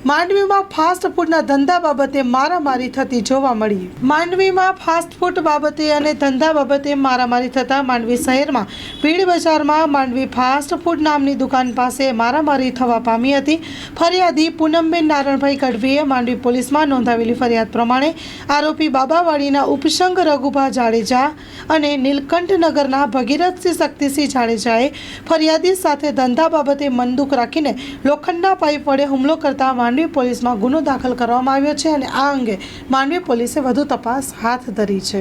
માંડવીમાં ફાસ્ટ ફૂડના ધંધા બાબતે મારામારી થતી જોવા મળી। માંડવીમાં ફાસ્ટ ફૂડ બાબતે અને ધંધા બાબતે મારામારી થતા માંડવી શહેરમાં ભીડ બજારમાં માંડવી ફાસ્ટ ફૂડ નામની દુકાન પાસે મારામારી થવા પામી હતી। ફરિયાદી પૂનમબેન નારણભાઈ ગઢવીએ માંડવી પોલીસમાં નોંધાવેલી ફરિયાદ પ્રમાણે આરોપી બાબાવાડીના ઉપસંગ રઘુભા જાડેજા અને નીલકંઠનગરના ભગીરથસિંહ શક્તિસિંહ જાડેજાએ ફરિયાદી સાથે ધંધા બાબતે મનદુખ રાખીને લોખંડના પાઇપ વડે હુમલો કરતા માંડવી પોલીસમાં ગુનો દાખલ કરવામાં આવ્યો છે અને આ અંગે માંડવી પોલીસે વધુ તપાસ હાથ ધરી છે।